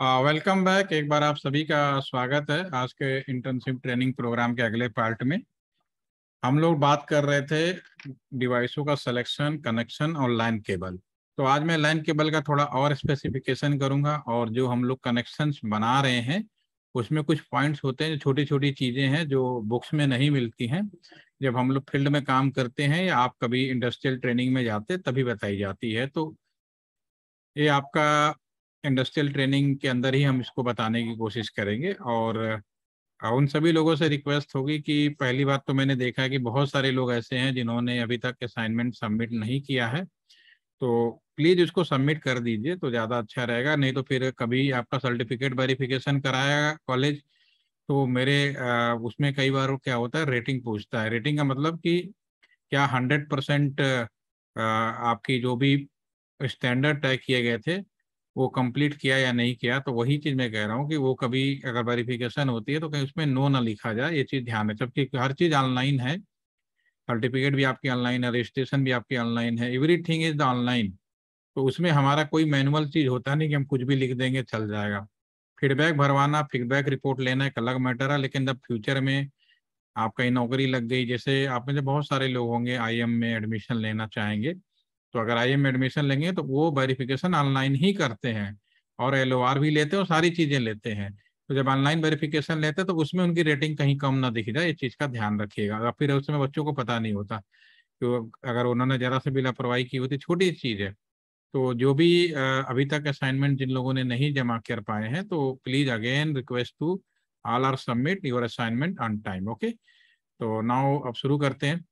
Welcome back. एक बार आप सभी का स्वागत है आज के इंटर्नशिप ट्रेनिंग प्रोग्राम के अगले पार्ट में। हम लोग बात कर रहे थे डिवाइसों का सिलेक्शन, कनेक्शन और लाइन केबल। तो आज मैं लाइन केबल का थोड़ा और स्पेसिफिकेशन करूंगा, और जो हम लोग कनेक्शंस बना रहे हैं उसमें कुछ पॉइंट्स होते हैं, जो छोटी छोटी चीज़ें हैं जो बुक्स में नहीं मिलती हैं। जब हम लोग फील्ड में काम करते हैं या आप कभी इंडस्ट्रियल ट्रेनिंग में जाते तभी बताई जाती है। तो ये आपका इंडस्ट्रियल ट्रेनिंग के अंदर ही हम इसको बताने की कोशिश करेंगे। और उन सभी लोगों से रिक्वेस्ट होगी कि पहली बात तो मैंने देखा है कि बहुत सारे लोग ऐसे हैं जिन्होंने अभी तक असाइनमेंट सबमिट नहीं किया है, तो प्लीज़ इसको सबमिट कर दीजिए तो ज़्यादा अच्छा रहेगा। नहीं तो फिर कभी आपका सर्टिफिकेट वेरिफिकेशन कराया कॉलेज तो मेरे उसमें कई बार क्या होता है, रेटिंग पूछता है। रेटिंग का मतलब कि क्या 100% आपकी जो भी स्टैंडर्ड तय किए गए थे वो कंप्लीट किया या नहीं किया। तो वही चीज़ मैं कह रहा हूँ कि वो कभी अगर वेरिफिकेशन होती है तो कहीं उसमें नो ना लिखा जाए, ये चीज़ ध्यान है। जबकि हर चीज़ ऑनलाइन है, सर्टिफिकेट भी आपकी ऑनलाइन है, रजिस्ट्रेशन भी आपकी ऑनलाइन है, एवरीथिंग इज द ऑनलाइन। तो उसमें हमारा कोई मैनुअल चीज़ होता नहीं कि हम कुछ भी लिख देंगे चल जाएगा। फीडबैक भरवाना, फीडबैक रिपोर्ट लेना एक अलग मैटर है, लेकिन जब फ्यूचर में आप कहीं नौकरी लग गई, जैसे आप में से बहुत सारे लोग होंगे आईएम में एडमिशन लेना चाहेंगे, तो अगर आईएम में एडमिशन लेंगे तो वो वेरिफिकेशन ऑनलाइन ही करते हैं और एलओआर भी लेते हैं और सारी चीज़ें लेते हैं। तो जब ऑनलाइन वेरिफिकेशन लेते हैं तो उसमें उनकी रेटिंग कहीं कम ना दिख जाए, ये चीज़ का ध्यान रखिएगा। और फिर उसमें बच्चों को पता नहीं होता कि अगर उन्होंने ज़रा से भी लापरवाही की होती, छोटी चीज़ है। तो जो भी अभी तक असाइनमेंट जिन लोगों ने नहीं जमा कर पाए हैं, तो please again request to all are submit your assignment on time. Okay, तो नाउ अब शुरू करते हैं।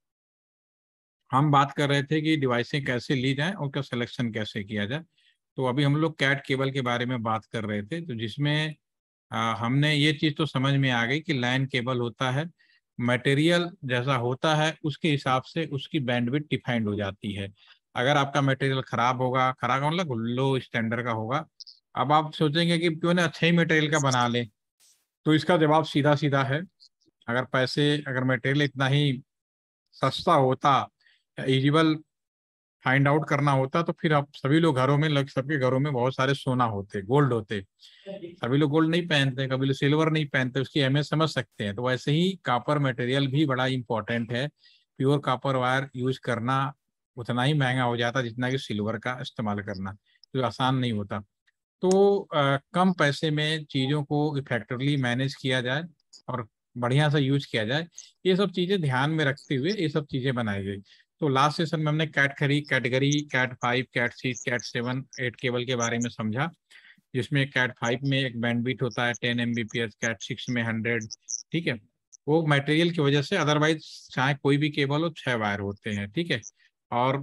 हम बात कर रहे थे कि डिवाइसें कैसे ली जाएं और उसका सिलेक्शन कैसे किया जाए। तो अभी हम लोग कैट केबल के बारे में बात कर रहे थे, तो जिसमें हमने ये चीज़ तो समझ में आ गई कि लैन केबल होता है, मटेरियल जैसा होता है उसके हिसाब से उसकी बैंडविड्थ डिफाइंड हो जाती है। अगर आपका मटेरियल खराब होगा, खराब मतलब लो स्टैंडर्ड का होगा, अब आप सोचेंगे कि क्यों ना अच्छे ही मटेरियल का बना लें, तो इसका जवाब सीधा सीधा है। अगर मटेरियल इतना ही सस्ता होता, इजिबल फाइंड आउट करना होता, तो फिर आप सभी लोग घरों में सबके घरों में बहुत सारे सोना होते, गोल्ड होते। सभी लोग गोल्ड नहीं पहनते, कभी लोग सिल्वर नहीं पहनते, उसकी अहमियत समझ सकते हैं। तो वैसे ही कॉपर मटेरियल भी बड़ा इंपॉर्टेंट है। प्योर कॉपर वायर यूज करना उतना ही महंगा हो जाता जितना कि सिल्वर का इस्तेमाल करना, तो आसान नहीं होता। तो कम पैसे में चीज़ों को इफेक्टिवली मैनेज किया जाए और बढ़िया से यूज किया जाए, ये सब चीज़ें ध्यान में रखते हुए ये सब चीज़ें बनाई गई। तो लास्ट सेशन में हमने category cat 5, cat 6, cat 7, 8 cable के बारे में समझा, जिसमें कैट 5 में एक बैंडविड्थ होता है 10 Mbps, कैट 6 में 100। ठीक है, वो मटेरियल की वजह से, अदरवाइज चाहे कोई भी केबल हो 6 वायर होते हैं। ठीक है, और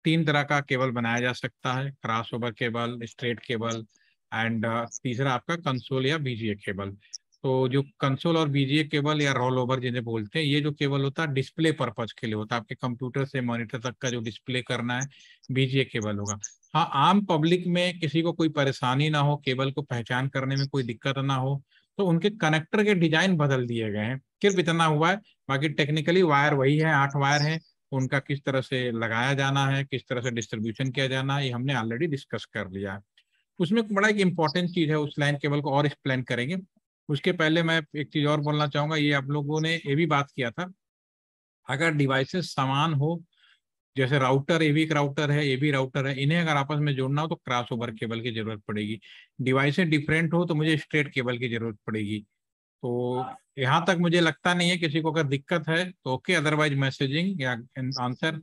3 तरह का केबल बनाया जा सकता है, cross over cable, straight cable and तीसरा आपका कंसोल या बीजीए केबल। तो जो कंसोल और बीजीए केबल या रोल ओवर जिन्हें बोलते हैं, ये जो केबल होता है डिस्प्ले पर्पज के लिए होता है, आपके कंप्यूटर से मॉनिटर तक का जो डिस्प्ले करना है, बीजीए केबल होगा। हाँ, आम पब्लिक में किसी को कोई परेशानी ना हो, केबल को पहचान करने में कोई दिक्कत ना हो, तो उनके कनेक्टर के डिजाइन बदल दिए गए हैं, सिर्फ इतना हुआ है। बाकी टेक्निकली वायर वही है, 8 वायर हैं। उनका किस तरह से लगाया जाना है, किस तरह से डिस्ट्रीब्यूशन किया जाना है, ये हमने ऑलरेडी डिस्कस कर लिया है। उसमें बड़ा एक इंपॉर्टेंट चीज है, उस लाइन केबल को और एक्सप्लेन करेंगे। उसके पहले मैं एक चीज और बोलना चाहूंगा, ये आप लोगों ने ये भी बात किया था, अगर डिवाइसेस समान हो, जैसे राउटर, ये भी एक राउटर है, ये भी राउटर है, इन्हें अगर आपस में जोड़ना हो तो क्रॉस ओवर केबल की जरूरत पड़ेगी। डिवाइसेस डिफरेंट हो तो मुझे स्ट्रेट केबल की जरूरत पड़ेगी। तो यहाँ तक मुझे लगता नहीं है किसी को अगर दिक्कत है तो ओके, अदरवाइज मैसेजिंग या आंसर।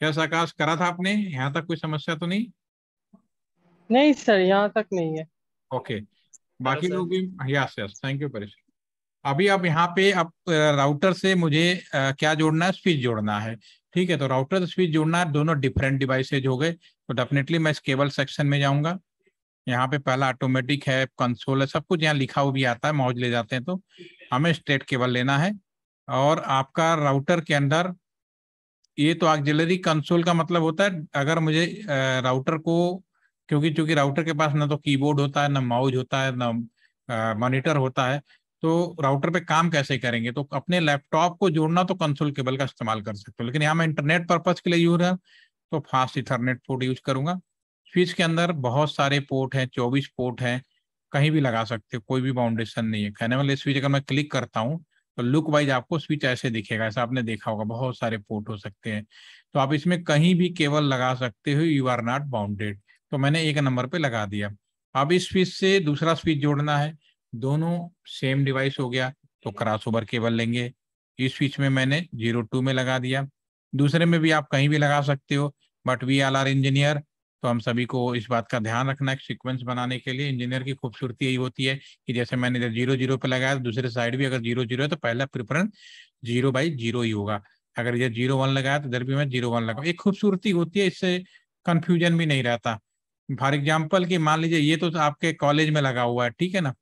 कैसा आकाश करा था आपने, यहाँ तक कोई समस्या तो नहीं? नहीं सर, यहाँ तक नहीं है। ओके, हाँ बाकी सर। लोग भी। Yes yes, thank you Paresh. अभी अब यहाँ पे अब राउटर से मुझे क्या जोड़ना है, स्विच जोड़ना है। ठीक है, तो राउटर से स्विच जोड़ना है, दोनों डिफरेंट डिवाइसेज हो गए, तो डेफिनेटली मैं इस केबल सेक्शन में जाऊंगा। यहाँ पे पहला ऑटोमेटिक है, कंसोल है, सब कुछ यहाँ लिखा हुआ भी आता है, मौज ले जाते हैं। तो हमें स्ट्रेट केबल लेना है। और आपका राउटर के अंदर ये तो ऑक्सिलरी कंसोल का मतलब होता है, अगर मुझे राउटर को, क्योंकि चूंकि राउटर के पास ना तो कीबोर्ड होता है, ना माउस होता है, ना मॉनिटर होता है, तो राउटर पे काम कैसे करेंगे? तो अपने लैपटॉप को जोड़ना तो कंसोल केबल का इस्तेमाल कर सकते हो, लेकिन यहाँ मैं इंटरनेट पर्पज के लिए यूज है तो फास्ट इथरनेट पोर्ट यूज करूंगा। स्विच के अंदर बहुत सारे पोर्ट हैं, 24 पोर्ट हैं, कहीं भी लगा सकते हो, कोई भी बाउंडेशन नहीं है। कहने वाले स्विच अगर मैं क्लिक करता हूँ तो लुक वाइज आपको स्विच ऐसे दिखेगा, ऐसा आपने देखा होगा, बहुत सारे पोर्ट हो सकते हैं। तो आप इसमें कहीं भी केबल लगा सकते हो, यू आर नॉट बाउंडेड। तो मैंने 1 नंबर पे लगा दिया। अब इस स्विच से दूसरा स्विच जोड़ना है, दोनों सेम डिवाइस हो गया, तो क्रॉस ओवर केबल लेंगे। इस स्विच में मैंने 02 में लगा दिया। दूसरे में भी आप कहीं भी लगा सकते हो, but we all are engineer, तो हम सभी को इस बात का ध्यान रखना है। सीक्वेंस बनाने के लिए इंजीनियर की खूबसूरती यही होती है कि जैसे मैंने इधर 0 0 पे लगाया, तो दूसरे साइड भी अगर 0 0 है तो पहला प्रेफरेंस 0/0 ही होगा। अगर इधर 0 1 लगाया तो इधर भी मैं 0 1 लगाऊं। एक खूबसूरती होती है, इससे कंफ्यूजन भी नहीं रहता। फॉर एग्जाम्पल कि मान लीजिए ये तो आपके कॉलेज में लगा हुआ है, ठीक है ना,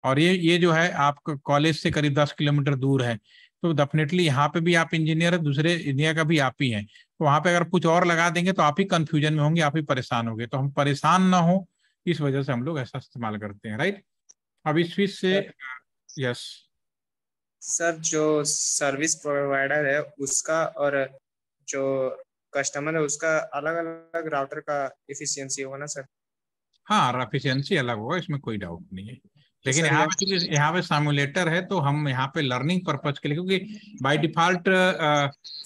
और ये जो है आपको कॉलेज से करीब 10 किलोमीटर दूर है, तो डेफिनेटली यहाँ पे भी आप इंजीनियर है, दूसरे इंजीनियर का भी आप ही हैं, तो वहां पे अगर कुछ और लगा देंगे तो आप ही कंफ्यूजन में होंगे, आप ही परेशान होंगे। तो हम परेशान ना हो, इस वजह से हम लोग ऐसा इस्तेमाल करते हैं, राइट। अब इस स्विच से, सर यस। सर जो सर्विस प्रोवाइडर है उसका और जो कस्टमर है उसका अलग अलग राउटर का एफिशिएंसी होगा ना सर? हाँ, एफिशिएंसी अलग होगा, इसमें कोई डाउट नहीं है। तो लेकिन सर यहाँ यहाँ पे चूंकि यहाँ पे सिमुलेटर है, तो हम यहाँ पे लर्निंग पर्पज के लिए, क्योंकि बाय डिफॉल्ट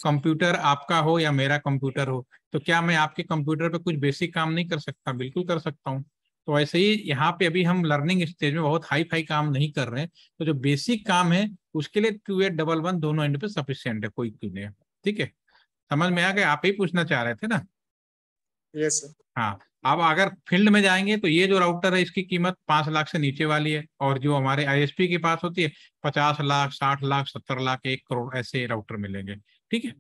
कंप्यूटर आपका हो या मेरा कंप्यूटर हो, तो क्या मैं आपके कंप्यूटर पे कुछ बेसिक काम नहीं कर सकता? बिल्कुल कर सकता हूँ। तो ऐसे ही यहाँ पे अभी हम लर्निंग स्टेज में बहुत हाई फाई काम नहीं कर रहे हैं, तो जो बेसिक काम है उसके लिए 2811 दोनों एंड पे सफिशियंट है, कोई क्यों नहीं है। ठीक है, समझ में आ गया? आप ही पूछना चाह रहे थे ना। Yes sir. हाँ, अब अगर फील्ड में जाएंगे तो ये जो राउटर है इसकी कीमत 5 लाख से नीचे वाली है, और जो हमारे आईएसपी के पास होती है 50 लाख, 60 लाख, 70 लाख, 1 करोड़ ऐसे राउटर मिलेंगे। ठीक है,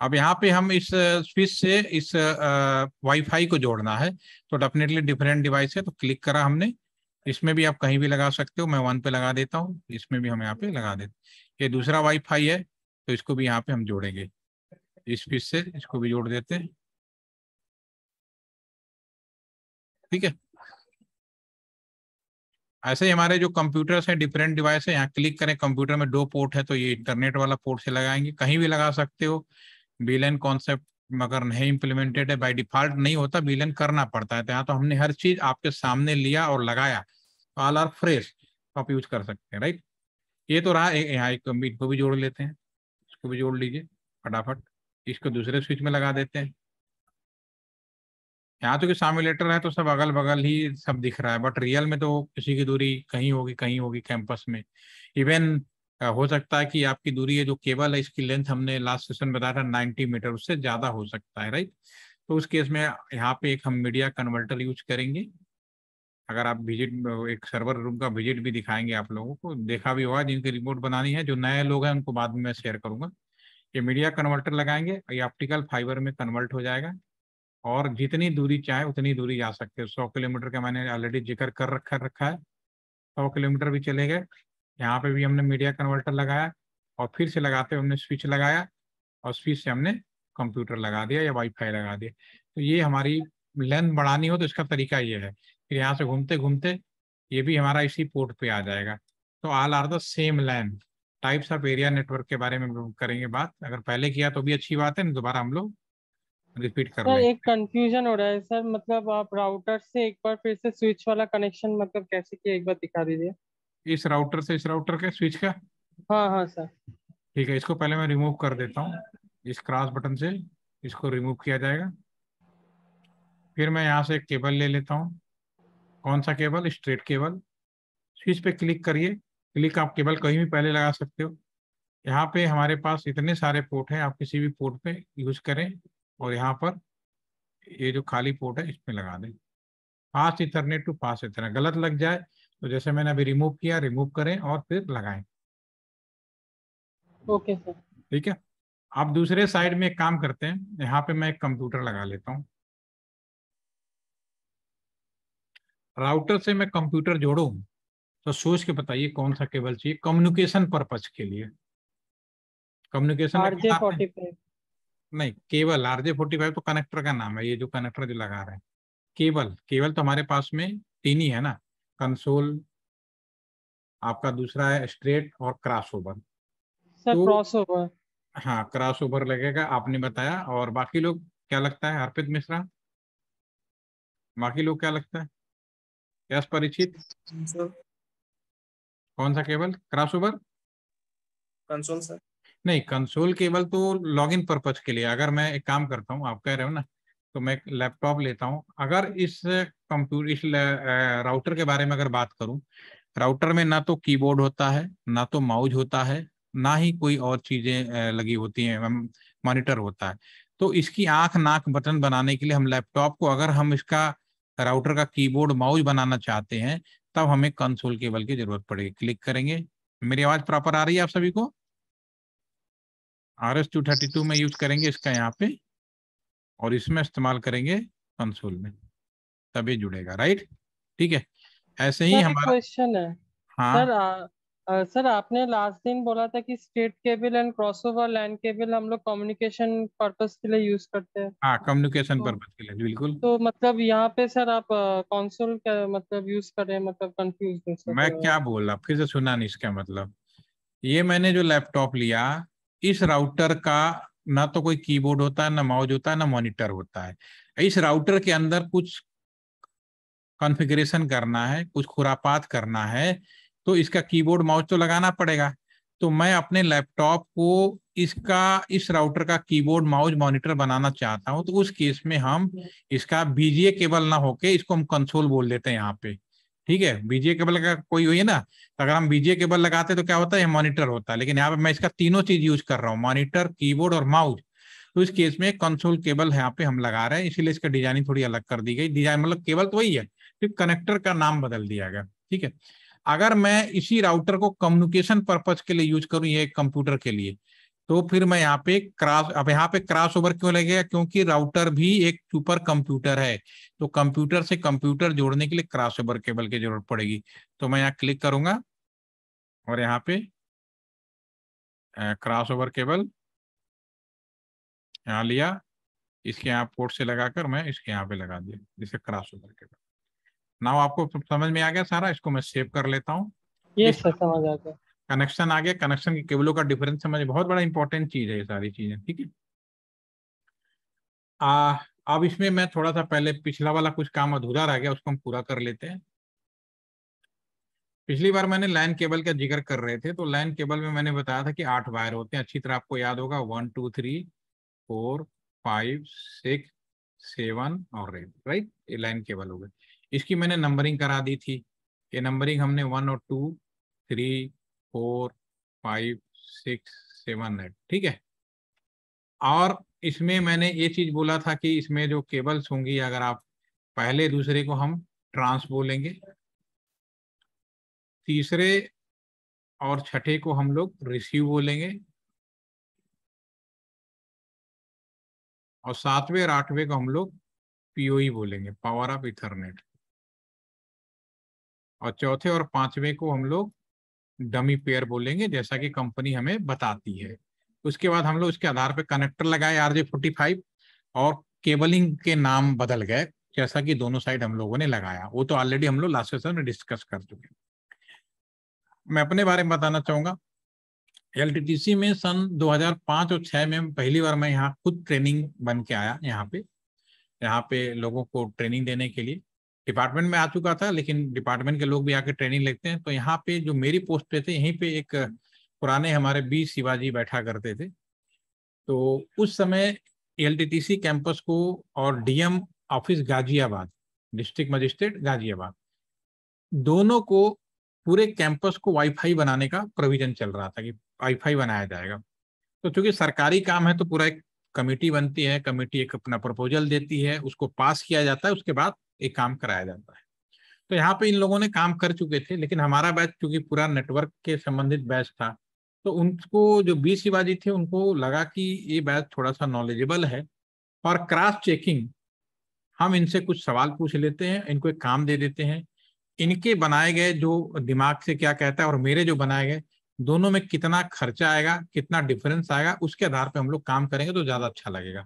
अब यहाँ पे हम इस स्विच से इस वाईफाई को जोड़ना है, तो डेफिनेटली डिफरेंट डिवाइस है, तो क्लिक करा हमने। इसमें भी आप कहीं भी लगा सकते हो, मैं 1 पे लगा देता हूँ, इसमें भी हम यहाँ पे लगा देते हैं। ये दूसरा वाईफाई है, तो इसको भी यहाँ पे हम जोड़ेंगे, इस स्विच से इसको भी जोड़ देते हैं। ठीक है, ऐसे ही हमारे जो कंप्यूटर्स हैं, डिफरेंट डिवाइस है, यहाँ क्लिक करें, कंप्यूटर में 2 पोर्ट है, तो ये इंटरनेट वाला पोर्ट से लगाएंगे, कहीं भी लगा सकते हो। बीएलएन कॉन्सेप्ट मगर नहीं इम्प्लीमेंटेड है, बाय डिफॉल्ट नहीं होता, बीएलएन करना पड़ता है। तो यहाँ तो हमने हर चीज आपके सामने लिया और लगाया, तो ऑल आर फ्रेश, आप यूज कर सकते हैं, राइट। ये तो रहा, यहाँ एक इनको भी जोड़ लेते हैं, इसको भी जोड़ लीजिए फटाफट। इसको दूसरे स्विच में लगा देते हैं। यहाँ तो कि सामुलेटर है तो सब अगल बगल ही सब दिख रहा है, बट रियल में तो किसी की दूरी कहीं होगी कैंपस में। इवन हो सकता है कि आपकी दूरी है, जो केबल है इसकी लेंथ हमने लास्ट सेशन बताया था 90 मीटर, उससे ज्यादा हो सकता है, राइट। तो उस केस में यहाँ पे एक हम मीडिया कन्वर्टर यूज करेंगे। अगर आप विजिट, एक सर्वर रूम का विजिट भी दिखाएंगे, आप लोगों को देखा भी होगा, जिनकी रिपोर्ट बनानी है, जो नए लोग हैं उनको बाद में मैं शेयर करूंगा। ये मीडिया कन्वर्टर लगाएंगे, ये ऑप्टिकल फाइबर में कन्वर्ट हो जाएगा, और जितनी दूरी चाहे उतनी दूरी जा सकते हो। 100 किलोमीटर का मैंने ऑलरेडी जिक्र कर रखा है, 100 किलोमीटर भी चले गए। यहाँ पे भी हमने मीडिया कन्वर्टर लगाया, और फिर से लगाते हुए हमने स्विच लगाया, और स्विच से हमने कंप्यूटर लगा दिया या वाईफाई लगा दिया। तो ये हमारी लेंथ बढ़ानी हो तो इसका तरीका ये है, फिर यहाँ से घूमते घूमते ये भी हमारा इसी पोर्ट पे आ जाएगा। तो all are the same length. Types of area network के बारे में करेंगे बात, अगर पहले किया तो भी अच्छी बात है, नहीं दोबारा हम लोग रिपीट कर सर लेंगे। एक कंफ्यूजन हो रहा है सर, मतलब आप राउटर से एक बार फिर से स्विच वाला कनेक्शन मतलब कैसे किया, एक बार दिखा दीजिए। इस राउटर से इस राउटर के स्विच का, हाँ हाँ सर। ठीक है, इसको पहले मैं रिमूव कर देता हूँ। इस क्रॉस बटन से इसको रिमूव किया जाएगा। फिर मैं यहाँ से एक केबल ले लेता हूँ। कौन सा केबल? Straight cable. स्विच पे क्लिक करिए, क्लिक आप केबल कहीं भी पहले लगा सकते हो। यहाँ पे हमारे पास इतने सारे पोर्ट हैं, आप किसी भी पोर्ट पे यूज करें, और यहाँ पर ये जो खाली पोर्ट है इसमें लगा दें। Fast Ethernet to fast Ethernet, गलत लग जाए तो जैसे मैंने अभी रिमूव किया, रिमूव करें और फिर लगाएं। Okay sir. ठीक है, आप दूसरे साइड में एक काम करते हैं, यहाँ पे मैं एक कंप्यूटर लगा लेता हूँ। राउटर से मैं कंप्यूटर जोड़ूं तो सोच के बताइए कौन सा केबल चाहिए कम्युनिकेशन पर्पज के लिए। कम्युनिकेशन में कौन आते हैं? RJ45। नहीं, केबल RJ45 तो कनेक्टर का नाम है, ये जो कनेक्टर जो लगा रहे हैं। केबल केबल तो हमारे पास में 3 ही है ना, कंसोल, आपका दूसरा है स्ट्रेट, और क्रॉस ओवर। सर तो क्रॉस ओवर। हाँ, क्रॉस ओवर लगेगा, आपने बताया। और बाकी लोग क्या लगता है? अर्पित मिश्रा, बाकी लोग क्या लगता है? यस परीक्षित, कौन सा केबल? क्रॉसओवर? Console sir. नहीं, कंसोल केबल तो लॉगिन पर्पज के लिए। अगर मैं एक काम करता हूँ, आप कह रहे हो ना, तो मैं लैपटॉप लेता हूँ। अगर इस कंप्यूटर, इस राउटर के बारे में अगर बात करूँ, राउटर में ना तो कीबोर्ड होता है, ना तो माउस होता है, ना ही कोई और चीजें लगी होती हैं, मॉनिटर होता है। तो इसकी आंख नाक बटन बनाने के लिए हम लैपटॉप को, अगर हम इसका राउटर का कीबोर्ड माउस बनाना चाहते हैं, तब हमें कंसोल केबल की जरूरत पड़ेगी। क्लिक करेंगे। मेरी आवाज प्रॉपर आ रही है आप सभी को? RS-232 में यूज करेंगे इसका यहाँ पे, और इसमें इस्तेमाल करेंगे कंसोल में, तभी जुड़ेगा। राइट, ठीक है। ऐसे ही सर एक हमारा, क्वेश्चन है। हाँ सर सर आपने लास्ट दिन बोला था कि straight cable and crossover LAN cable हम लोग कम्युनिकेशन पर्पस के लिए यूज करते हैं। हाँ, कम्युनिकेशन तो पर्पज के लिए बिल्कुल। तो मतलब यहाँ पे सर आप कंसोल का मतलब यूज कर रहे हैं, मतलब कंफ्यूज हूँ सर मैं थोड़ा। क्या बोल रहा, फिर से सुना नहीं इसका मतलब। ये मैंने जो लैपटॉप लिया, इस राउटर का ना तो कोई कीबोर्ड होता है, ना माउस होता है, ना मॉनिटर होता है। इस राउटर के अंदर कुछ कॉन्फ़िगरेशन करना है, कुछ खुरापात करना है, तो इसका कीबोर्ड माउस तो लगाना पड़ेगा। तो मैं अपने लैपटॉप को इसका, इस राउटर का कीबोर्ड माउस मॉनिटर बनाना चाहता हूं, तो उस केस में हम इसका बीजीए केबल ना होके इसको हम कंसोल बोल देते हैं यहाँ पे। ठीक है, बीजीए केबल का कोई हुई है ना, तो अगर हम बीजीए केबल लगाते तो क्या होता है, मॉनिटर होता है। लेकिन यहाँ पे मैं इसका तीनों चीज यूज कर रहा हूँ, मॉनिटर, कीबोर्ड और माउस। तो इस केस में कंसोल केबल यहाँ पे हम लगा रहे हैं, इसीलिए इसका डिजाइनिंग थोड़ी अलग कर दी गई। डिजाइन मतलब केबल तो वही है, सिर्फ कनेक्टर का नाम बदल दिया गया। ठीक है। अगर मैं इसी राउटर को कम्युनिकेशन पर्पज के लिए यूज करूं, ये कंप्यूटर के लिए, तो फिर मैं यहाँ पे अब यहाँ पे क्रॉस ओवर क्यों लगेगा? क्योंकि राउटर भी एक सुपर कंप्यूटर है, तो कंप्यूटर से कंप्यूटर जोड़ने के लिए क्रॉस ओवर केबल की जरूरत पड़ेगी। तो मैं यहाँ क्लिक करूंगा और यहाँ पे क्रॉस ओवर केबल यहाँ लिया, इसके यहाँ पोर्ट से लगाकर मैं इसके यहाँ पे लगा दिया, जिसे क्रॉस ओवर केबल। नाउ आपको समझ में आ गया सारा। इसको मैं सेव कर लेता हूँ। ये इस सर समझ आ गया। कनेक्शन आ गया, कनेक्शन की केबलों का डिफरेंस समझ, बहुत बड़ा इंपॉर्टेंट चीज है ये सारी चीजें। ठीक है। अब इसमें मैं थोड़ा सा, पहले पिछला वाला कुछ काम अधूरा रह गया, उसको हम पूरा कर लेते हैं। पिछली बार मैंने लैन केबल का जिक्र कर रहे थे, तो लैन केबल में मैंने बताया था कि 8 वायर होते हैं। अच्छी तरह आपको याद होगा, 1 2 3 4 5 6 7 और 8। राइट, ये लैन केबल हो गए। इसकी मैंने नंबरिंग करा दी थी। ये नंबरिंग हमने 1 और 2 3 4 5 6 7 8। ठीक है। और इसमें मैंने ये चीज बोला था कि इसमें जो केबल्स होंगी, अगर आप पहले दूसरे को हम ट्रांस बोलेंगे, तीसरे और छठे को हम लोग रिसीव बोलेंगे, और सातवें और आठवें को हम लोग पीओई बोलेंगे, पावर ऑफ इथरनेट। और चौथे और पांचवें को हम लोग डमी पेयर बोलेंगे, जैसा कि कंपनी हमें बताती है। उसके बाद हम लोग इसके आधार पे कनेक्टर लगाए RJ45, और केबलिंग के नाम बदल गए, जैसा कि दोनों साइड हम लोगों ने लगाया। वो तो ऑलरेडी हम लोग लास्ट सेशन में डिस्कस कर चुके हैं। मैं अपने बारे में बताना चाहूंगा। LTTC में सन 2005 और 6 में पहली बार मैं यहाँ खुद ट्रेनिंग बन के आया। यहाँ पे लोगों को ट्रेनिंग देने के लिए डिपार्टमेंट में आ चुका था, लेकिन डिपार्टमेंट के लोग भी आके ट्रेनिंग लेते हैं। तो यहाँ पे जो मेरी पोस्ट पे थे, यहीं पे एक पुराने हमारे बी शिवाजी बैठा करते थे। तो उस समय LTTC कैंपस को और DM office Ghaziabad, district magistrate Ghaziabad, दोनों को, पूरे कैंपस को वाईफाई बनाने का प्रोविजन चल रहा था कि वाईफाई बनाया जाएगा। तो चूंकि सरकारी काम है, तो पूरा एक कमेटी बनती है, कमेटी एक अपना प्रपोजल देती है, उसको पास किया जाता है, उसके बाद एक काम कराया जाता है। तो यहाँ पे इन लोगों ने काम कर चुके थे, लेकिन हमारा बैच चूंकि पूरा नेटवर्क के संबंधित बैच था, तो उनको जो बी शिवाजी थे, उनको लगा कि ये बैच थोड़ा सा नॉलेजेबल है, और क्रॉस चेकिंग हम इनसे कुछ सवाल पूछ लेते हैं, इनको एक काम दे देते हैं, इनके बनाए गए जो दिमाग से क्या कहता है और मेरे जो बनाए गए, दोनों में कितना खर्चा आएगा, कितना डिफरेंस आएगा, उसके आधार पे हम लोग काम करेंगे तो ज्यादा अच्छा लगेगा।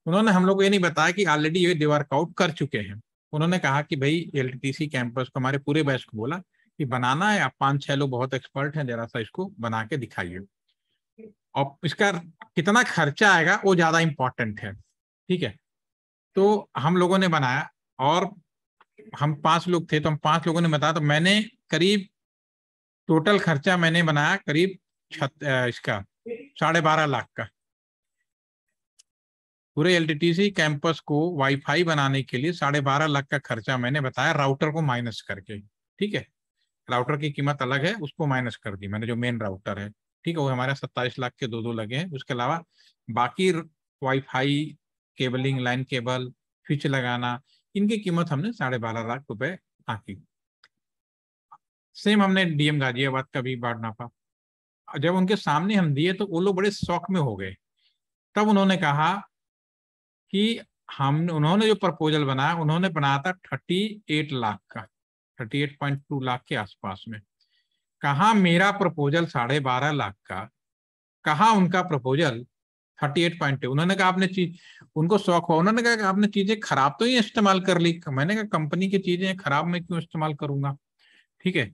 उन्होंने हम लोग को ये नहीं बताया कि ऑलरेडी ये वर्कआउट कर चुके हैं। उन्होंने कहा कि भाई LTTC कैंपस को, हमारे पूरे बैच को बोला कि बनाना है, आप 5-6 लोग बहुत एक्सपर्ट हैं, जरा सा इसको बना के दिखाइए, और इसका कितना खर्चा आएगा वो ज्यादा इंपॉर्टेंट है। ठीक है। तो हम लोगों ने बनाया, और हम 5 लोग थे, तो हम 5 लोगों ने बताया, तो मैंने करीब टोटल खर्चा मैंने बनाया करीब इसका 12.5 लाख का। पूरे एलटीटीसी कैंपस को वाईफाई बनाने के लिए 12.5 लाख का खर्चा मैंने बताया, राउटर को माइनस करके। ठीक है, राउटर की कीमत अलग है, उसको माइनस कर दी मैंने, जो मेन राउटर है। ठीक है, वो हमारे 27 लाख के दो लगे हैं। उसके अलावा बाकी wifi, cabling, line cable, switch लगाना, इनकी कीमत हमने 12.5 लाख रुपए आंकी। सेम हमने डीएम गाजियाबाद का भी बाढ़ नापा। जब उनके सामने हम दिए तो वो लोग बड़े शौक में हो गए। तब उन्होंने कहा कि उन्होंने जो प्रपोजल बनाया, उन्होंने बनाया था 38 लाख का, 38.2 लाख के आसपास में। कहा मेरा प्रपोजल 12.5 लाख का, कहा उनका प्रपोजल 38.2। उन्होंने कहा आपने चीज, उनको शौक हुआ, उन्होंने कहा कि आपने चीजें खराब तो ही इस्तेमाल कर ली। मैंने कहा कंपनी की चीजें खराब मैं क्यों इस्तेमाल करूंगा। ठीक है,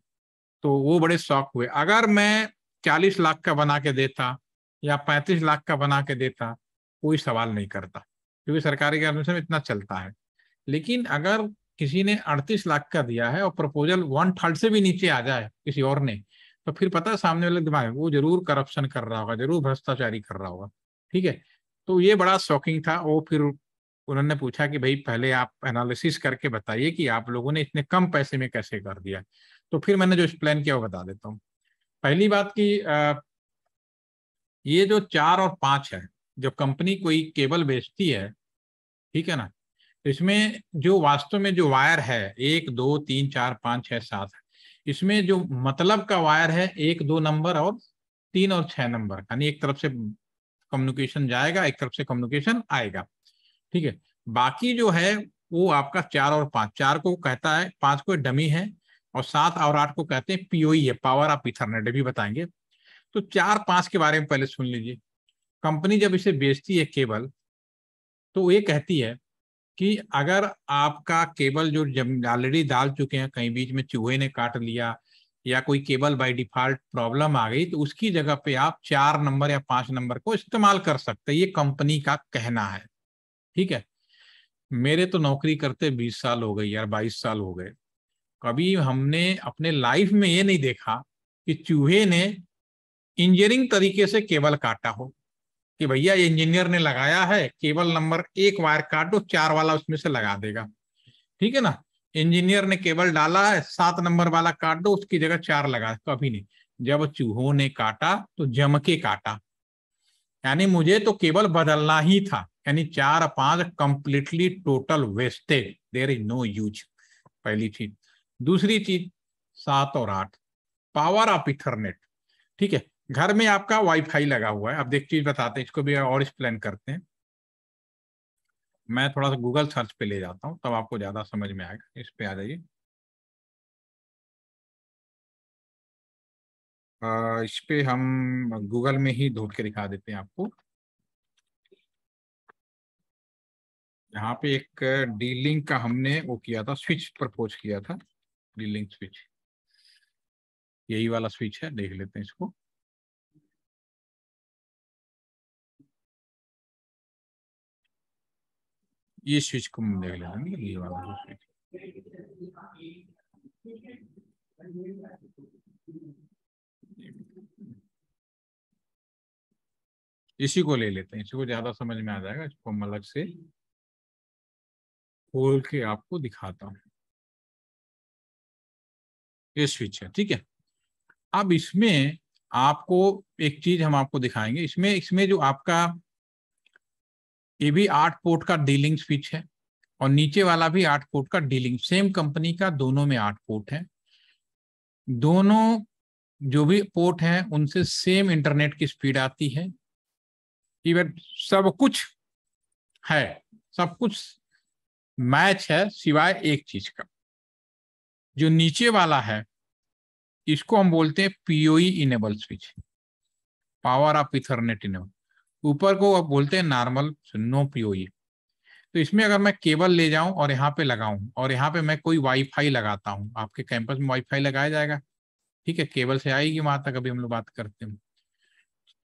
तो वो बड़े शौक हुए। अगर मैं 40 लाख का बना के देता या 35 लाख का बना के देता, कोई सवाल नहीं करता, क्योंकि सरकारी कर्मचारी में इतना चलता है। लेकिन अगर किसी ने 38 लाख का दिया है और प्रपोजल 1/3 से भी नीचे आ जाए किसी और ने, तो फिर पता है सामने वाले दिमाग वो जरूर करप्शन कर रहा होगा, जरूर भ्रष्टाचारी कर रहा होगा। ठीक है, तो ये बड़ा शॉकिंग था। वो फिर उन्होंने पूछा कि भाई पहले आप एनालिसिस करके बताइए कि आप लोगों ने इतने कम पैसे में कैसे कर दिया। तो फिर मैंने जो एक्सप्लेन किया वो बता देता हूँ। पहली बात की ये जो 4 और 5 है, जब कंपनी कोई केबल बेचती है, ठीक है ना, तो इसमें जो वास्तव में जो वायर है 1 2 3 4 5 6 7 है, इसमें जो मतलब का वायर है 1 2 नंबर और 3 और 6 नंबर, यानी एक तरफ से कम्युनिकेशन जाएगा, एक तरफ से कम्युनिकेशन आएगा। ठीक है, बाकी जो है वो आपका 4 और 5, 4 को कहता है, 5 को डमी है, और 7 और 8 को कहते हैं पीओई है, पावर ऑफ इथरनेट, भी बताएंगे। तो 4 5 के बारे में पहले सुन लीजिए। कंपनी जब इसे बेचती है केबल, तो ये कहती है कि अगर आपका केबल जो जब ऑलरेडी डाल चुके हैं, कहीं बीच में चूहे ने काट लिया या कोई केबल बाय डिफॉल्ट प्रॉब्लम आ गई, तो उसकी जगह पे आप 4 नंबर या 5 नंबर को इस्तेमाल कर सकते हैं। ये कंपनी का कहना है। ठीक है, मेरे तो नौकरी करते 20 साल हो गई यार, 22 साल हो गए, कभी हमने अपने लाइफ में ये नहीं देखा कि चूहे ने इंजीनियरिंग तरीके से केबल काटा हो, कि भैया ये इंजीनियर ने लगाया है, केबल नंबर 1 वायर काट दो, 4 वाला उसमें से लगा देगा। ठीक है ना, इंजीनियर ने केबल डाला है, 7 नंबर वाला काट दो, उसकी जगह 4 लगा, कभी नहीं। जब चूहों ने काटा तो जम के काटा, यानी मुझे तो केबल बदलना ही था। यानी 4 5 completely total wastage, there is no use, पहली चीज। दूसरी चीज 7 और 8 पावर ऑफ इथरनेट। ठीक है, घर में आपका वाईफाई लगा हुआ है। अब एक चीज बताते हैं, इसको भी और एक्सप्लेन करते हैं। मैं थोड़ा सा गूगल सर्च पे ले जाता हूँ, तब आपको ज्यादा समझ में आएगा। इस पे आ जाइए। इस पे हम गूगल में ही ढूंढ के दिखा देते हैं आपको। यहाँ पे एक डी-लिंक का हमने वो किया था, स्विच प्रपोज किया था, डी-लिंक स्विच, यही वाला स्विच है, देख लेते हैं इसको। ये स्विच को हम देख लेते हैं, ये वाला स्विच। इसी को ले लेते हैं, इसी को ज्यादा समझ में आ जाएगा। इसको हम अलग से खोल के आपको दिखाता हूँ। ये स्विच है, ठीक है। अब इसमें आपको एक चीज हम आपको दिखाएंगे। इसमें जो आपका ये भी 8 पोर्ट का डीलिंक स्विच है, और नीचे वाला भी 8 पोर्ट का डीलिंक, सेम कंपनी का, दोनों में 8 पोर्ट है। दोनों जो भी पोर्ट हैं उनसे सेम इंटरनेट की स्पीड आती है। इवन सब कुछ है, सब कुछ मैच है, सिवाय एक चीज का। जो नीचे वाला है इसको हम बोलते हैं PoE enable switch, power of Ethernet enable. ऊपर को अब बोलते हैं नॉर्मल नो पीओई। तो इसमें अगर मैं केबल ले जाऊं और यहाँ पे लगाऊं, और यहाँ पे मैं कोई वाईफाई लगाता हूं, आपके कैंपस में वाईफाई लगाया जाएगा, ठीक है, केबल से आएगी वहां तक, अभी हम लोग बात करते हैं।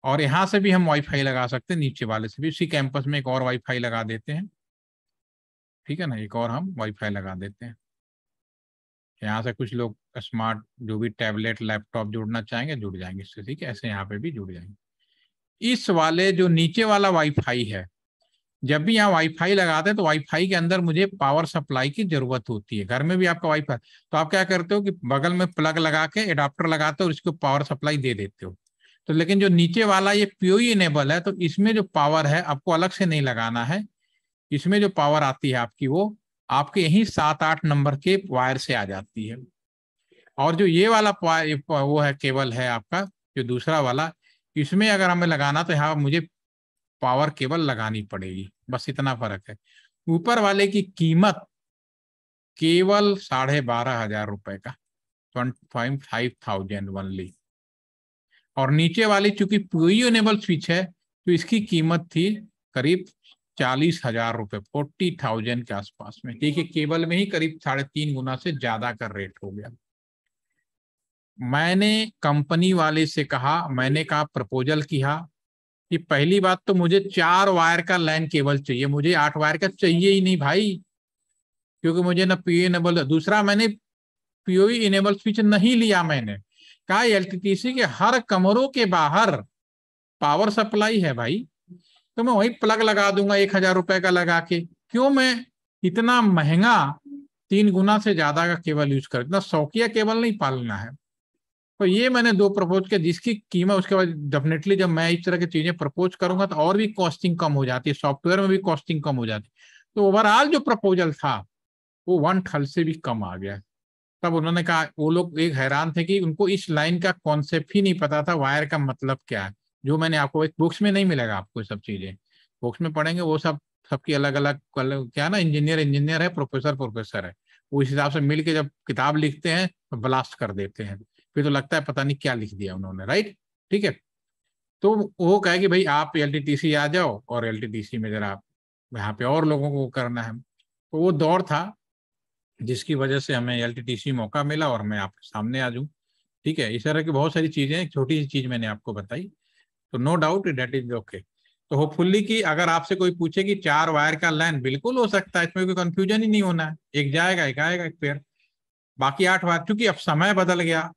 और यहाँ से भी हम वाईफाई लगा सकते हैं, नीचे वाले से भी। उसी कैंपस में एक और वाईफाई लगा देते हैं, ठीक है ना, एक और हम वाईफाई लगा देते हैं। यहाँ से कुछ लोग स्मार्ट जो भी टैबलेट लैपटॉप जोड़ना चाहेंगे जुड़ जाएंगे इससे, ठीक है, ऐसे यहाँ पे भी जुड़ जाएंगे। इस वाले जो नीचे वाला वाईफाई है, जब भी यहाँ वाईफाई लगाते हैं तो वाईफाई के अंदर मुझे पावर सप्लाई की जरूरत होती है। घर में भी आपका वाईफाई, तो आप क्या करते हो कि बगल में प्लग लगा के एडाप्टर लगाते हो और इसको पावर सप्लाई दे देते हो। तो लेकिन जो नीचे वाला ये पीओई इनेबल है, तो इसमें जो पावर है आपको अलग से नहीं लगाना है। इसमें जो पावर आती है आपकी, वो आपके यही 7-8 नंबर के वायर से आ जाती है। और जो ये वाला वो है केबल है आपका, जो दूसरा वाला, इसमें अगर हमें लगाना तो यहाँ मुझे पावर केबल लगानी पड़ेगी, बस इतना फर्क है। ऊपर वाले की कीमत केवल 12,500 रुपए का, 25,500 ओनली। और नीचे वाली चूंकि पीओई इनेबल स्विच है तो इसकी कीमत थी करीब 40,000 रुपए, 40,000 के आसपास में। ठीक है, केबल में ही करीब 3.5 गुना से ज्यादा का रेट हो गया। मैंने कंपनी वाले से कहा, मैंने कहा प्रपोजल किया कि पहली बात तो मुझे 4 वायर का लैन केबल चाहिए, मुझे 8 वायर का चाहिए ही नहीं भाई, क्योंकि मुझे ना पीओई इनेबल। दूसरा, मैंने पीओई इनेबल स्विच नहीं लिया, मैंने कहा एलटीटीसी के हर कमरों के बाहर पावर सप्लाई है भाई, तो मैं वही प्लग लगा दूंगा 1,000 रुपए का लगा के। क्यों मैं इतना महंगा 3 गुना से ज्यादा का केबल यूज कर, इतना शौकिया केबल नहीं पालना है। तो ये मैंने 2 प्रपोज किया जिसकी कीमत, उसके बाद डेफिनेटली जब मैं इस तरह की चीजें प्रपोज करूंगा तो और भी कॉस्टिंग कम हो जाती है, सॉफ्टवेयर में भी कॉस्टिंग कम हो जाती है। तो ओवरऑल जो प्रपोजल था वो 1/3 से भी कम आ गया। तब उन्होंने कहा, वो लोग एक हैरान थे कि उनको इस लाइन का कॉन्सेप्ट ही नहीं पता था, वायर का मतलब क्या है। जो मैंने आपको, एक बुक्स में नहीं मिलेगा आपको सब चीजें, बुक्स में पढ़ेंगे वो सब, सबकी अलग अलग क्या ना, इंजीनियर है, प्रोफेसर है, वो इस हिसाब से मिल के जब किताब लिखते हैं तो ब्लास्ट कर देते हैं, फिर तो लगता है पता नहीं क्या लिख दिया उन्होंने, राइट। ठीक है, तो वो कहे कि भाई आप एलटीटीसी आ जाओ और एलटीटीसी में जरा यहाँ पे और लोगों को करना है। तो वो दौर था जिसकी वजह से हमें एलटीटीसी मौका मिला और मैं आपके सामने आ जाऊं। ठीक है, इस तरह की बहुत सारी चीजें, एक छोटी सी चीज मैंने आपको बताई, तो no doubt that is okay. तो होपफुली कि अगर आपसे कोई पूछे कि 4 वायर का लाइन, बिल्कुल हो सकता है, इसमें कोई कंफ्यूजन ही नहीं होना है, एक जाएगा एक आएगा एक पेयर। बाकी 8 वायर, क्योंकि अब समय बदल गया,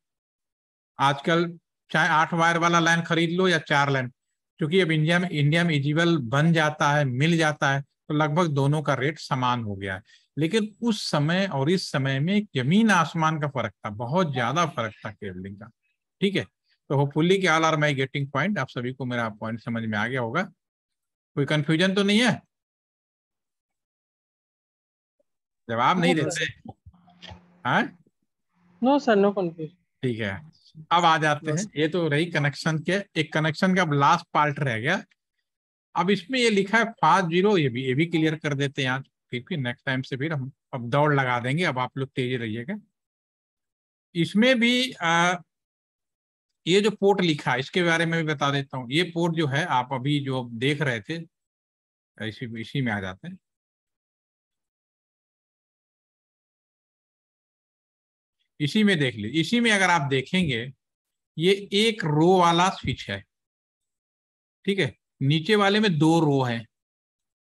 आजकल चाहे 8 वायर वाला लाइन खरीद लो या 4 लाइन, क्योंकि अब इंडिया में इजिबल बन जाता है, मिल जाता है, तो लगभग दोनों का रेट समान हो गया है। लेकिन उस समय और इस समय में जमीन आसमान का फर्क था, बहुत ज्यादा फर्क था केबलिंग का। ठीक है, तो होपफुली कि all are my getting point, आप सभी को मेरा पॉइंट समझ में आ गया होगा, कोई कंफ्यूजन तो नहीं है? जवाब नहीं देते? हाँ, नो सर, नो कंफ्यूजन। ठीक है। अब आ जाते हैं, ये तो रही कनेक्शन के, एक कनेक्शन का अब लास्ट पार्ट रह गया। अब इसमें ये लिखा है फास्ट 0, ये भी क्लियर कर देते हैं आज, फिर नेक्स्ट टाइम से फिर हम अब दौड़ लगा देंगे, अब आप लोग तेज रहिएगा। इसमें भी ये जो पोर्ट लिखा है इसके बारे में भी बता देता हूँ। ये पोर्ट जो है आप अभी जो देख रहे थे, इसी में आ जाते हैं। इसी में देख लीजिए, इसी में अगर आप देखेंगे ये एक रो वाला स्विच है, ठीक है, नीचे वाले में 2 रो है,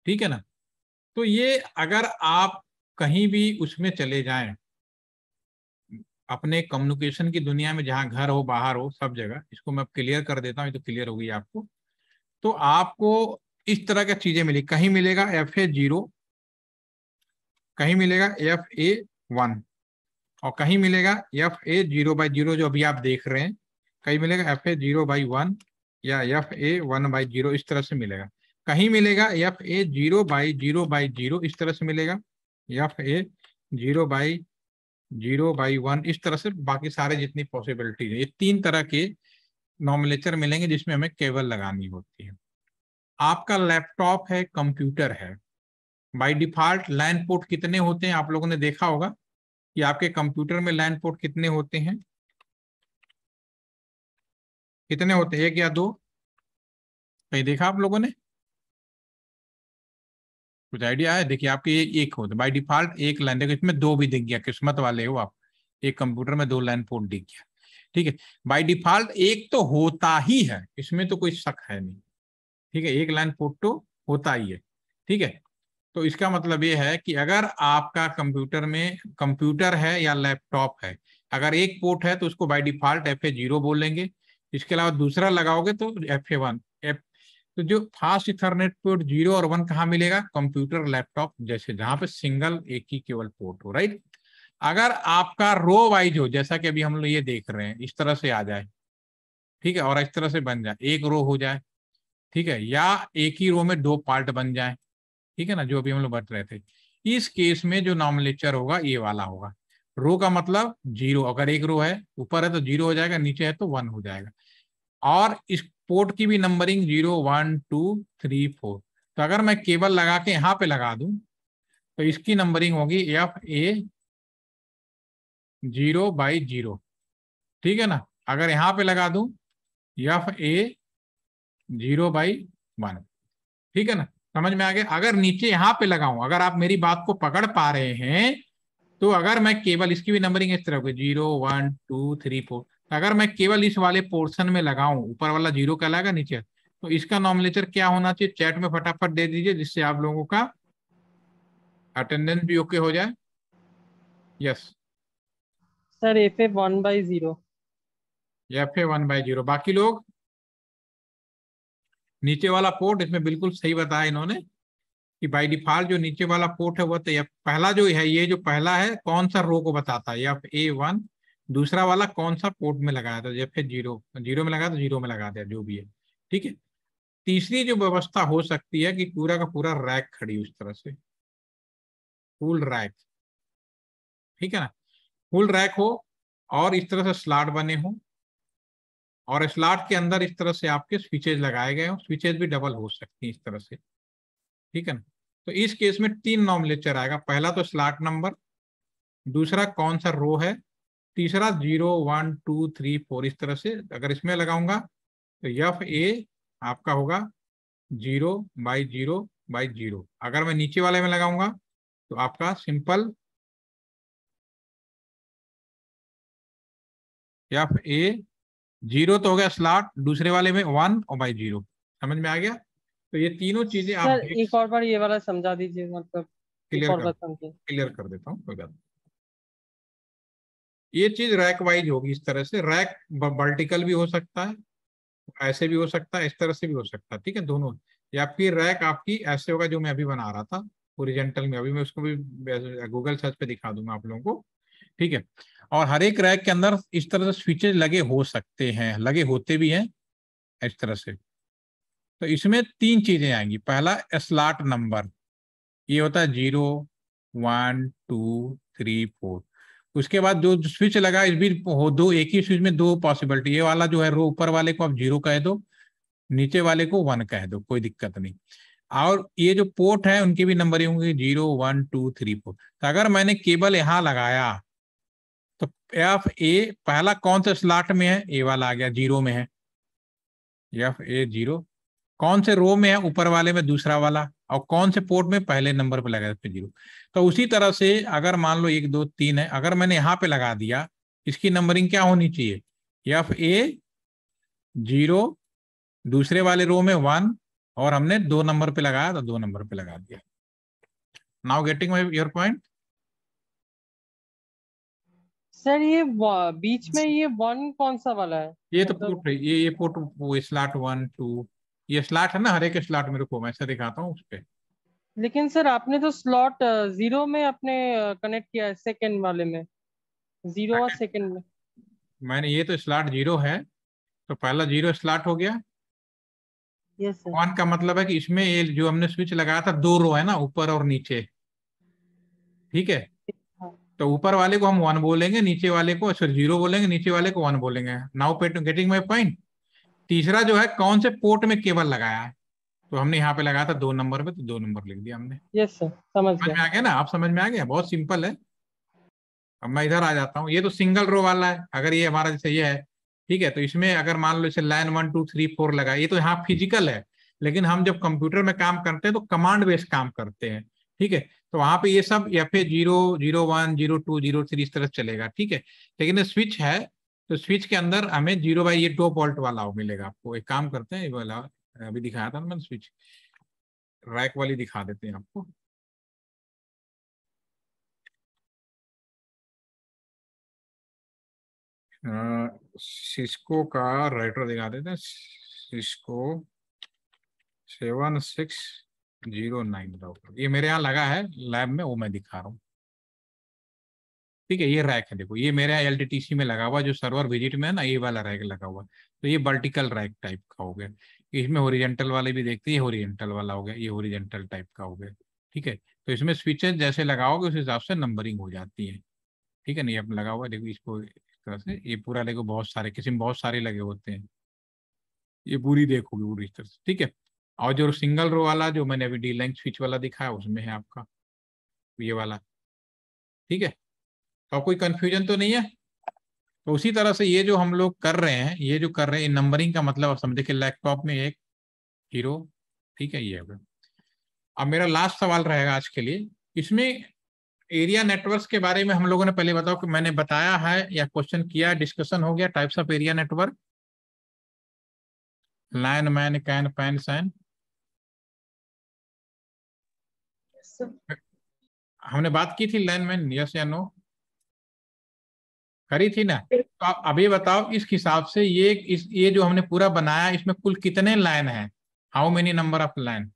ठीक है ना। तो ये अगर आप कहीं भी उसमें चले जाएं, अपने कम्युनिकेशन की दुनिया में, जहां घर हो बाहर हो सब जगह, इसको मैं क्लियर कर देता हूँ, ये तो क्लियर होगी आपको। तो आपको इस तरह की चीजें मिली, कहीं मिलेगा FA0, कहीं मिलेगा FA1, और कहीं मिलेगा FA0/0 जो अभी आप देख रहे हैं, कहीं मिलेगा FA0/1 या FA1/0, इस तरह से मिलेगा। कहीं मिलेगा FA0/0/0, इस तरह से मिलेगा, FA0/0/1, इस तरह से। बाकी सारे जितनी पॉसिबिलिटीज है, ये 3 तरह के नॉमिनेचर मिलेंगे जिसमें हमें केबल लगानी होती है। आपका लैपटॉप है, कंप्यूटर है, बाय डिफॉल्ट लैन पोर्ट कितने होते हैं आप लोगों ने देखा होगा कि आपके कंप्यूटर में लैन पोर्ट कितने होते हैं? कितने होते हैं, 1 या 2? कहीं देखा आप लोगों ने? कुछ आइडिया है? देखिए आपके एक होते बाय डिफॉल्ट, एक लाइन, देखो इसमें 2 भी दिख गया, किस्मत वाले हो आप, एक कंप्यूटर में 2 लाइन पोर्ट दिख गया। ठीक है, बाय डिफॉल्ट एक तो होता ही है, इसमें तो कोई शक है नहीं। ठीक है, एक लाइन पोर्ट तो होता ही है। ठीक है, तो इसका मतलब ये है कि अगर आपका कंप्यूटर में कंप्यूटर है या लैपटॉप है, अगर एक पोर्ट है तो उसको बाय डिफॉल्ट FA0 बोलेंगे, इसके अलावा दूसरा लगाओगे तो FA1। तो जो फास्ट इथरनेट पोर्ट 0 और 1 कहाँ मिलेगा? कंप्यूटर लैपटॉप जैसे, जहां पे सिंगल एक ही केवल पोर्ट हो, राइट। अगर आपका रो वाइज हो, जैसा कि अभी हम लोग ये देख रहे हैं, इस तरह से आ जाए, ठीक है, और इस तरह से बन जाए, एक रो हो जाए, ठीक है, या एक ही रो में दो पार्ट बन जाए, ठीक है ना, जो अभी हम लोग बता रहे थे, इस केस में जो नॉमेनक्लेचर होगा ये वाला होगा। रो का मतलब 0, अगर एक रो है, ऊपर है तो 0 हो जाएगा, नीचे है तो 1 हो जाएगा। और इस पोर्ट की भी नंबरिंग 0 1 2 3 4। तो अगर मैं केबल लगा के यहाँ पे लगा दूं तो इसकी नंबरिंग होगी FA0/0, ठीक है ना। अगर यहाँ पे लगा दूं FA0/1, ठीक है ना, समझ में आ गया। अगर नीचे यहाँ पे लगाऊं, अगर आप मेरी बात को पकड़ पा रहे हैं, तो अगर मैं केवल, इसकी भी नंबरिंग इस तरह होगी 0 1 2 3 4, तो अगर मैं केवल इस वाले पोर्शन में लगाऊं, ऊपर वाला 0 कहलाएगा, नीचे, तो इसका नॉमिनेचर क्या होना चाहिए? चैट में फटाफट दे दीजिए, जिससे आप लोगों का अटेंडेंस भी ओके हो जाए। Yes, sir FA1/0। FA1/0। बाकी लोग, नीचे वाला पोर्ट इसमें बिल्कुल सही बताया इन्होंने कि बाय डिफॉल्ट जो नीचे वाला पोर्ट है वो तो पहला जो है, ये जो पहला है कौन सा रो को बताता है, FA1। दूसरा वाला कौन सा पोर्ट में लगाया था, FA0, 0 में लगाया तो 0 में लगा दिया, जो भी है, ठीक है। तीसरी जो व्यवस्था हो सकती है कि पूरा का पूरा रैक खड़ी उस तरह से, फुल रैक, ठीक है ना, फुल रैक हो और इस तरह से स्लॉट बने हो, और स्लॉट के अंदर इस तरह से आपके स्विचेज लगाए गए हो, स्विचेज भी डबल हो सकती है इस तरह से, ठीक है ना। तो इस केस में 3 नॉमिनेचर आएगा, पहला तो स्लॉट नंबर, दूसरा कौन सा रो है, तीसरा 0 1 2 3 4, इस तरह से। अगर इसमें लगाऊंगा तो FA आपका होगा 0/0/0। अगर मैं नीचे वाले में लगाऊंगा तो आपका सिंपल FA0 तो हो गया स्लॉट, दूसरे वाले में 1/0। समझ में आ गया? तो ये तीनों चीजें आप सर एक और बार ये वाला समझा दीजिए, मतलब एक और बार समझिए। क्लियर कर देता हूँ, कोई बात नहीं। ये चीज रैक वाइज होगी इस तरह से, रैक वर्टिकल भी हो सकता है, ऐसे भी हो सकता है, इस तरह से भी हो सकता है, ठीक है, दोनों। या फिर रैक आपकी ऐसे होगा जो मैं अभी बना रहा था ओरिजेंटल में, अभी मैं उसको भी गूगल सर्च पे दिखा दूंगा आप लोगों को, ठीक है। और हर एक रैक के अंदर इस तरह से स्विचेज लगे हो सकते हैं, लगे होते भी हैं इस तरह से। तो इसमें 3 चीजें आएंगी। पहला स्लॉट नंबर, ये होता है 0 1 2 3 4। उसके बाद जो स्विच लगा, इस भी हो दो, एक ही स्विच में दो पॉसिबिलिटी, ये वाला जो है रो, ऊपर वाले को आप 0 कह दो, नीचे वाले को 1 कह दो, कोई दिक्कत नहीं। और ये जो पोर्ट है उनकी भी नंबरिंग होंगी 0 1 2 3 4। तो अगर मैंने केबल यहाँ लगाया तो FA पहला कौन सा स्लॉट में है, ए वाला आ गया, 0 में है, FA0। कौन से रो में है, ऊपर वाले में दूसरा वाला, और कौन से पोर्ट में, पहले नंबर पे लगा 0। तो उसी तरह से अगर मान लो 1 2 3 है, अगर मैंने यहाँ पे लगा दिया, इसकी नंबरिंग क्या होनी चाहिए, FA0, दूसरे वाले रो में 1, और हमने 2 नंबर पे लगाया तो 2 नंबर पे लगा दिया। Now getting your point. Sir ये बीच में ये 1 कौन सा वाला है? ये तो मतलब पोर्ट है, ये पोर्ट, वो स्लॉट 1 2, ये स्लॉट है ना, हर एक स्लॉट मेरे को मैं ऐसा दिखाता हूँ उस पे। लेकिन सर आपने तो स्लॉट 0 में अपने कनेक्ट किया है, सेकंड वाले में, 0 और सेकंड में। मैंने, ये तो स्लॉट 0 है, तो पहला 0 स्लॉट हो गया। Yes sir. 1 का मतलब है कि इसमें ये जो हमने स्विच लगाया था, 2 रो है ना, ऊपर और नीचे, ठीक है। हाँ। तो ऊपर वाले को हम 1 बोलेंगे, नीचे वाले को सॉरी 0 बोलेंगे, नीचे वाले को 1 बोलेंगे। Now getting my point. तीसरा जो है कौन से पोर्ट में केबल लगाया है, तो हमने यहाँ पे लगाया था 2 नंबर पे, तो 2 नंबर लिख दिया हमने। यस सर, समझ समझ गया। में आ गया ना, आप समझ में आ गया, बहुत सिंपल है। अब मैं इधर आ जाता हूँ, ये तो सिंगल रो वाला है, अगर ये हमारा जैसे ये है, ठीक है, तो इसमें अगर मान लो इसे लाइन 1 2 3 4 लगा, ये तो यहाँ फिजिकल है, लेकिन हम जब कंप्यूटर में काम करते हैं तो कमांड बेस्ड काम करते हैं, ठीक है। तो वहां पे ये सब FA0 0 1 0 2 0 3 इस तरह चलेगा, ठीक है। लेकिन स्विच है, तो स्विच के अंदर हमें 0 ये 2 वोल्ट वाला मिलेगा आपको। एक काम करते हैं, ये वाला अभी दिखाया था ना मैंने, स्विच रैक वाली दिखा देते हैं आपको। सिस्को का राइटर दिखा देते हैं, सिस्को 7609 राउटर, ये मेरे यहाँ लगा है लैब में, वो मैं दिखा रहा हूँ। ठीक है, ये रैक है, देखो ये मेरे यहाँ LTTC में लगा हुआ, जो सर्वर विजिट में है ना, ये वाला रैक लगा हुआ। तो ये वर्टिकल रैक टाइप का हो गया। इसमें हॉरिजॉन्टल वाले भी देखते हैं, ये हॉरिजॉन्टल वाला हो गया, ये हॉरिजॉन्टल टाइप का हो गया। ठीक है, तो इसमें स्विचेस जैसे लगाओगे उस हिसाब से नंबरिंग हो जाती है। ठीक है, नहीं अब लगा हुआ देखो इसको इस तरह से, ये पूरा देखो बहुत सारे, किसी में बहुत सारे लगे होते हैं, ये पूरी देखोगे पूरी इस तरह से। ठीक है, और जो सिंगल रो वाला जो मैंने अभी डी लाइन स्विच वाला दिखाया उसमें है आपका ये वाला। ठीक है, तो कोई कंफ्यूजन तो नहीं है। तो उसी तरह से ये जो हम लोग कर रहे हैं, ये जो कर रहे हैं नंबरिंग का मतलब आप समझे कि लैपटॉप में एक हीरो। ठीक है, ये है। अब मेरा लास्ट सवाल रहेगा आज के लिए, इसमें एरिया नेटवर्क्स के बारे में हम लोगों ने पहले बताओ कि मैंने बताया है या क्वेश्चन किया, डिस्कशन हो गया, types of area network, LAN, MAN, CAN, PAN, SAN. हमने बात की थी लैन मैन, यस या नो, करी थी ना? तो आप अभी बताओ इस हिसाब से ये जो हमने पूरा बनाया इसमें कुल कितने लाइन है, how many number of line?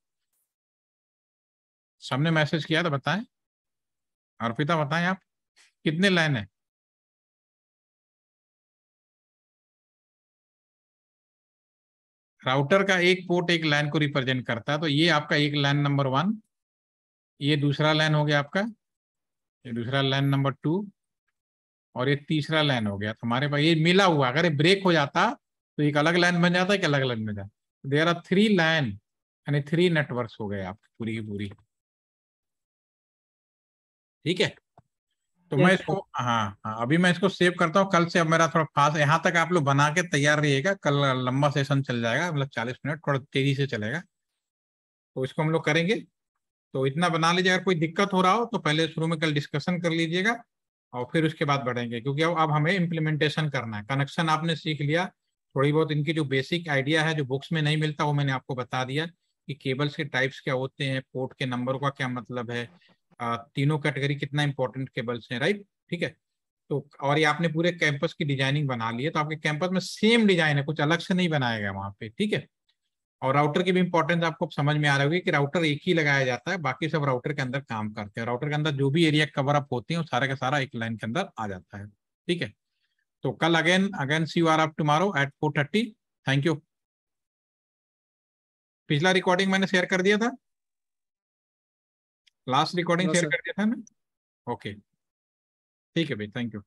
सबने मैसेज किया था, बताएं। अर्पिता बताएं आप, कितने लाइन है? राउटर का एक पोर्ट एक लाइन को रिप्रेजेंट करता है, तो ये आपका एक लाइन नंबर 1, ये दूसरा लाइन हो गया आपका, ये दूसरा लाइन नंबर 2, और ये तीसरा लाइन हो गया। तो हमारे पास ये मिला हुआ, अगर ये ब्रेक हो जाता तो एक अलग लाइन बन जाता है कि अलग लाइन बन जाता। देयर आर 3 लाइन, यानी 3 नेटवर्क्स हो गए आपकी पूरी की पूरी। ठीक है, तो मैं इसको हाँ हाँ अभी मैं इसको सेव करता हूँ। कल से अब मेरा थोड़ा फास्ट, यहाँ तक आप लोग बना के तैयार रहिएगा, कल लंबा सेशन चल जाएगा, मतलब 40 मिनट, थोड़ा तेजी से चलेगा, तो इसको हम लोग करेंगे। तो इतना बना लीजिए, अगर कोई दिक्कत हो रहा हो तो पहले शुरू में कल डिस्कशन कर लीजिएगा, और फिर उसके बाद बढ़ेंगे, क्योंकि अब हमें इम्प्लीमेंटेशन करना है। कनेक्शन आपने सीख लिया, थोड़ी बहुत इनकी जो बेसिक आइडिया है जो बुक्स में नहीं मिलता वो मैंने आपको बता दिया, कि केबल्स के टाइप्स क्या होते हैं, पोर्ट के नंबर का क्या मतलब है, तीनों कैटेगरी कितना इंपॉर्टेंट केबल्स हैं, राइट। ठीक है, तो और ये आपने पूरे कैंपस की डिजाइनिंग बना ली है, तो आपके कैंपस में सेम डिजाइन है, कुछ अलग से नहीं बनाएगा वहां पे। ठीक है, और राउटर की भी इंपॉर्टेंस आपको समझ में आ रही होगी कि राउटर एक ही लगाया जाता है, बाकी सब राउटर के अंदर काम करते हैं। राउटर के अंदर जो भी एरिया कवर अप होती है वो सारा का सारा एक लाइन के अंदर आ जाता है। ठीक है, तो कल again see you are up tomorrow at 4:30। Thank you. पिछला रिकॉर्डिंग मैंने शेयर कर दिया था, लास्ट रिकॉर्डिंग शेयर कर दिया था ना? ओके, ठीक है भाई, थैंक यू।